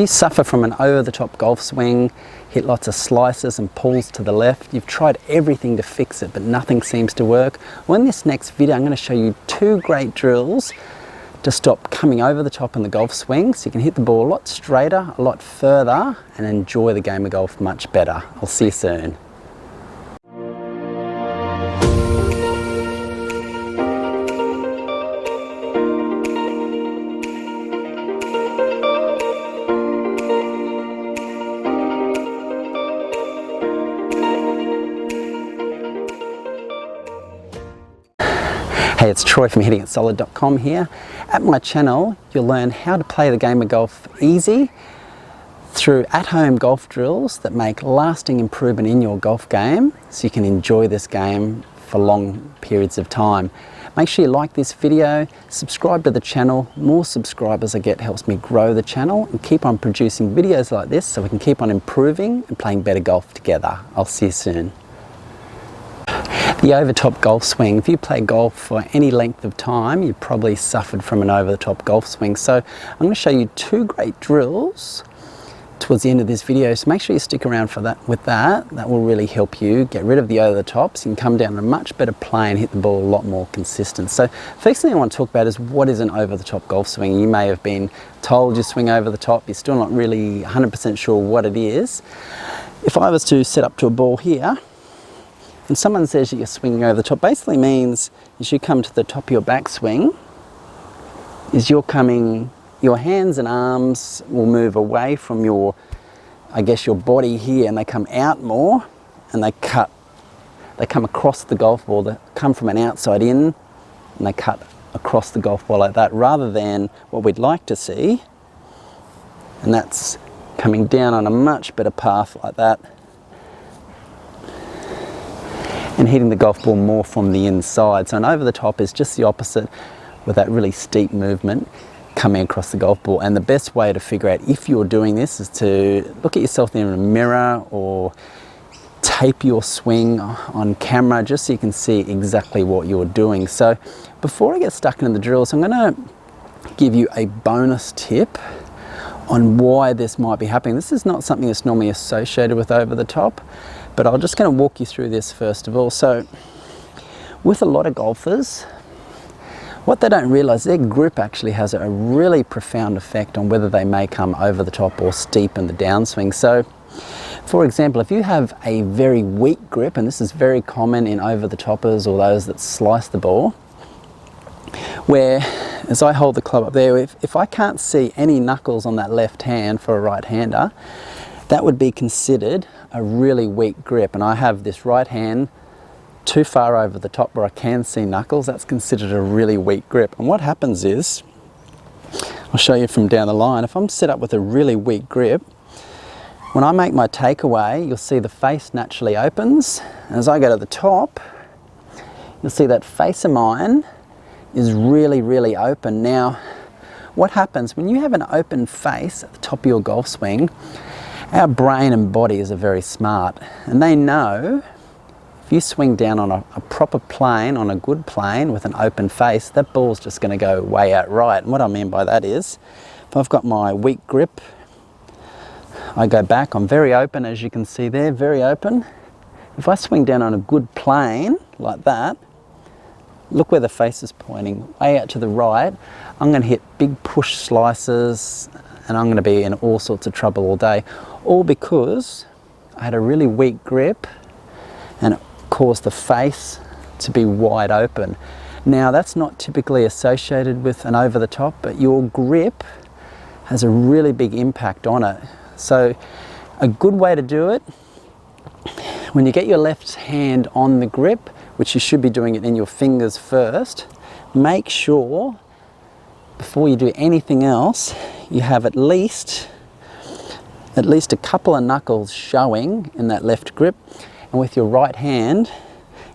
you suffer from an over-the-top golf swing, hit lots of slices and pulls to the left, you've tried everything to fix it but nothing seems to work, well, in this next video I'm going to show you 2 great drills to stop coming over the top in the golf swing so you can hit the ball a lot straighter, a lot further and enjoy the game of golf much better. I'll see you soon. Hey, it's Troy from hittingitsolid.com here. At my channel, you'll learn how to play the game of golf easy through at-home golf drills that make lasting improvement in your golf game so you can enjoy this game for long periods of time. Make sure you like this video, subscribe to the channel. More subscribers I get helps me grow the channel and keep on producing videos like this so we can keep on improving and playing better golf together. I'll see you soon. The over-the-top golf swing. If you play golf for any length of time, you've probably suffered from an over-the-top golf swing. So I'm going to show you 2 great drills towards the end of this video. So make sure you stick around for that. With that will really help you get rid of the over-the-tops. You can come down a much better plane, hit the ball a lot more consistent. So first thing I want to talk about is what is an over-the-top golf swing. You may have been told you swing over the top. You're still not really 100% sure what it is. If I was to set up to a ball here, and someone says that you're swinging over the top, basically means as you come to the top of your backswing, is you're coming, your hands and arms will move away from your, I guess your body here, and they come out more, and they come across the golf ball, they come from an outside in, and they cut across the golf ball like that, rather than what we'd like to see, and that's coming down on a much better path like that, and hitting the golf ball more from the inside. So an over the top is just the opposite, with that really steep movement coming across the golf ball. And the best way to figure out if you're doing this is to look at yourself in a mirror or tape your swing on camera just so you can see exactly what you're doing. So before I get stuck into the drills, I'm going to give you a bonus tip on why this might be happening. This is not something that's normally associated with over the top, but I'm just going to walk you through this first of all. So with a lot of golfers, what they don't realize, their grip actually has a really profound effect on whether they may come over the top or steep in the downswing. So for example, if you have a very weak grip, and this is very common in over the toppers or those that slice the ball, where as I hold the club up there, if I can't see any knuckles on that left hand for a right-hander, that would be considered a really weak grip. And I have this right hand too far over the top where I can see knuckles, that's considered a really weak grip. And what happens is, I'll show you from down the line, if I'm set up with a really weak grip, when I make my takeaway, you'll see the face naturally opens. And as I go to the top, you'll see that face of mine is really, really open. Now, what happens when you have an open face at the top of your golf swing, our brain and bodies are very smart, and they know if you swing down on a proper plane, on a good plane with an open face, that ball's just going to go way out right. And what I mean by that is, if I've got my weak grip, I go back, I'm very open, as you can see there, very open. If I swing down on a good plane like that, look where the face is pointing, way out to the right, I'm going to hit big push slices and I'm going to be in all sorts of trouble all day. All because I had a really weak grip and it caused the face to be wide open. Now that's not typically associated with an over the top, but your grip has a really big impact on it. So a good way to do it, when you get your left hand on the grip, which you should be doing it in your fingers first, make sure before you do anything else, you have at least a couple of knuckles showing in that left grip, and with your right hand,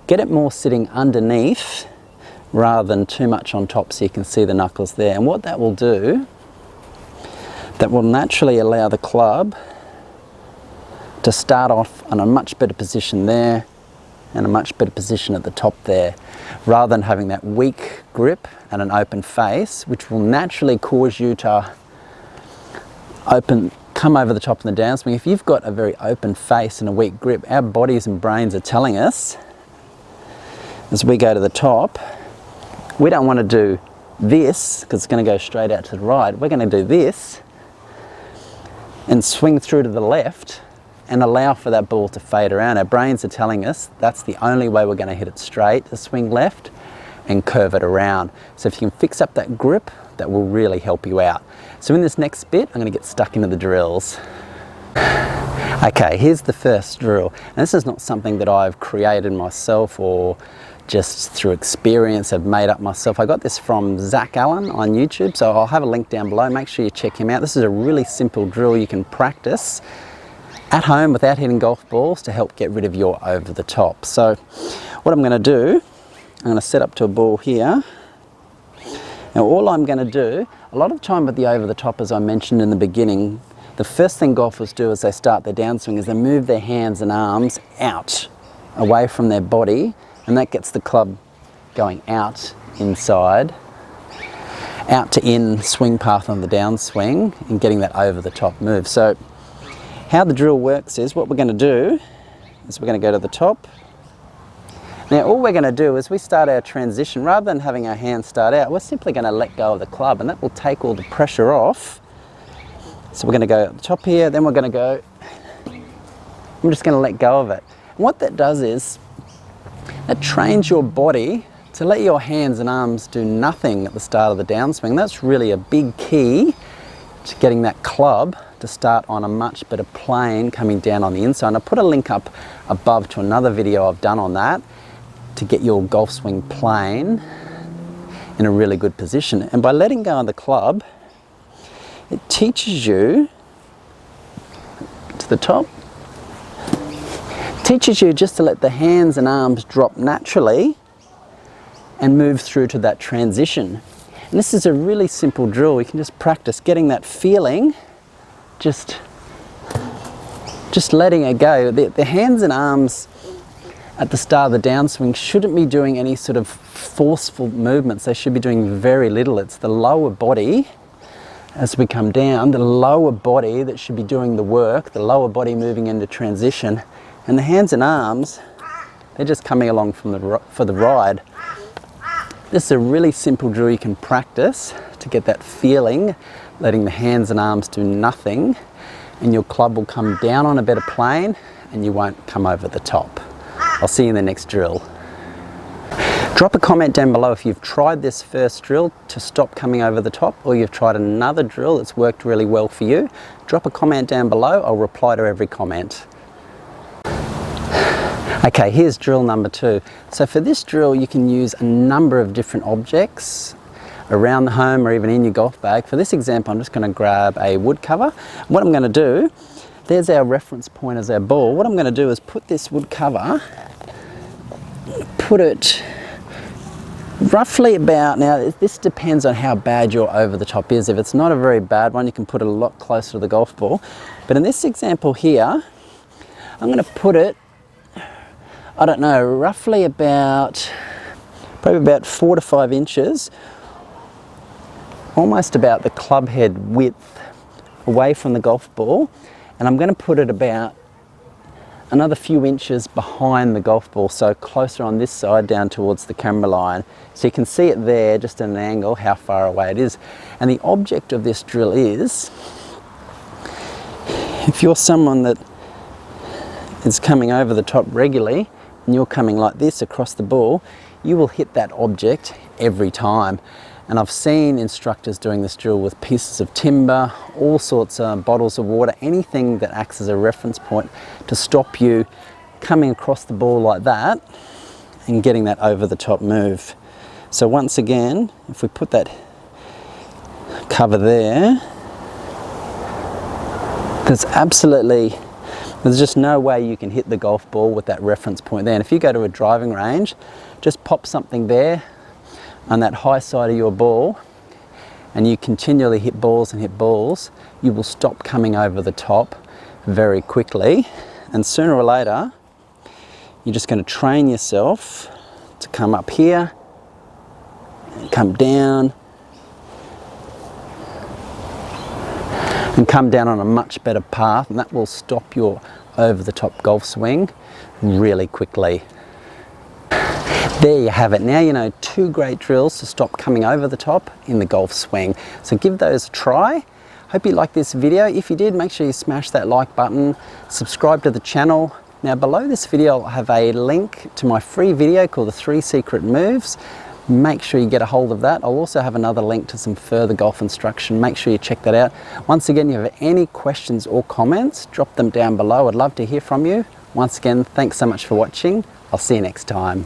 get it more sitting underneath rather than too much on top so you can see the knuckles there. And what that will do, that will naturally allow the club to start off on a much better position there and a much better position at the top there, rather than having that weak grip and an open face, which will naturally cause you to come over the top of the downswing. If you've got a very open face and a weak grip, our bodies and brains are telling us, as we go to the top, we don't want to do this because it's going to go straight out to the right. We're going to do this and swing through to the left and allow for that ball to fade around. Our brains are telling us that's the only way we're going to hit it straight, to swing left and curve it around. So if you can fix up that grip, that will really help you out. So in this next bit, I'm going to get stuck into the drills. Okay, here's the first drill. And this is not something that I've created myself or just through experience have made up myself. I got this from Zach Allen on YouTube, so I'll have a link down below. Make sure you check him out. This is a really simple drill you can practice at home without hitting golf balls to help get rid of your over the top. So what I'm going to do, I'm going to set up to a ball here. Now all I'm going to do, a lot of time with the over the top, as I mentioned in the beginning, the first thing golfers do as they start their downswing is they move their hands and arms out, away from their body, and that gets the club going out inside, out to in swing path on the downswing and getting that over the top move. So how the drill works is, what we're going to do is we're going to go to the top. Now all we're going to do is we start our transition, rather than having our hands start out, we're simply going to let go of the club and that will take all the pressure off. So we're going to go at the top here, then we're going to go, I'm just going to let go of it. And what that does is, it trains your body to let your hands and arms do nothing at the start of the downswing. That's really a big key to getting that club to start on a much better plane coming down on the inside. And I put a link up above to another video I've done on that to get your golf swing plane in a really good position. And by letting go of the club, it teaches you to the top, teaches you just to let the hands and arms drop naturally and move through to that transition. And this is a really simple drill. You can just practice getting that feeling, just letting it go. The hands and arms at the start of the downswing shouldn't be doing any sort of forceful movements. They should be doing very little. It's the lower body, as we come down, the lower body that should be doing the work, the lower body moving into transition. And the hands and arms, they're just coming along for the ride. This is a really simple drill you can practice to get that feeling, letting the hands and arms do nothing, and your club will come down on a better plane and you won't come over the top. I'll see you in the next drill. Drop a comment down below if you've tried this first drill to stop coming over the top, or you've tried another drill that's worked really well for you. Drop a comment down below, I'll reply to every comment. Okay, here's drill number 2. So for this drill you can use a number of different objects around the home or even in your golf bag. For this example, I'm just going to grab a wood cover. What I'm going to do, there's our reference point as our ball. What I'm going to do is put this wood cover, put it roughly about, now this depends on how bad your over the top is. If it's not a very bad one, you can put it a lot closer to the golf ball. But in this example here, I'm going to put it, I don't know, roughly about, probably about 4 to 5 inches, almost about the club head width away from the golf ball. And I'm going to put it about another few inches behind the golf ball, so closer on this side down towards the camera line. So you can see it there just at an angle how far away it is. And the object of this drill is, if you're someone that is coming over the top regularly and you're coming like this across the ball, you will hit that object every time. And I've seen instructors doing this drill with pieces of timber, all sorts of bottles of water, anything that acts as a reference point to stop you coming across the ball like that and getting that over the top move. So once again, if we put that cover there, there's just no way you can hit the golf ball with that reference point there. And if you go to a driving range, just pop something there on that high side of your ball and you continually hit balls and hit balls, you will stop coming over the top very quickly. And sooner or later, you're just going to train yourself to come up here, and come down, and come down on a much better path, and that will stop your over the top golf swing really quickly. There you have it. Now you know 2 great drills to stop coming over the top in the golf swing. So give those a try. Hope you liked this video. If you did, make sure you smash that like button, subscribe to the channel. Now below this video I'll have a link to my free video called the 3 Secret Moves. Make sure you get a hold of that. I'll also have another link to some further golf instruction. Make sure you check that out. Once again, if you have any questions or comments, drop them down below. I'd love to hear from you. Once again, thanks so much for watching. I'll see you next time.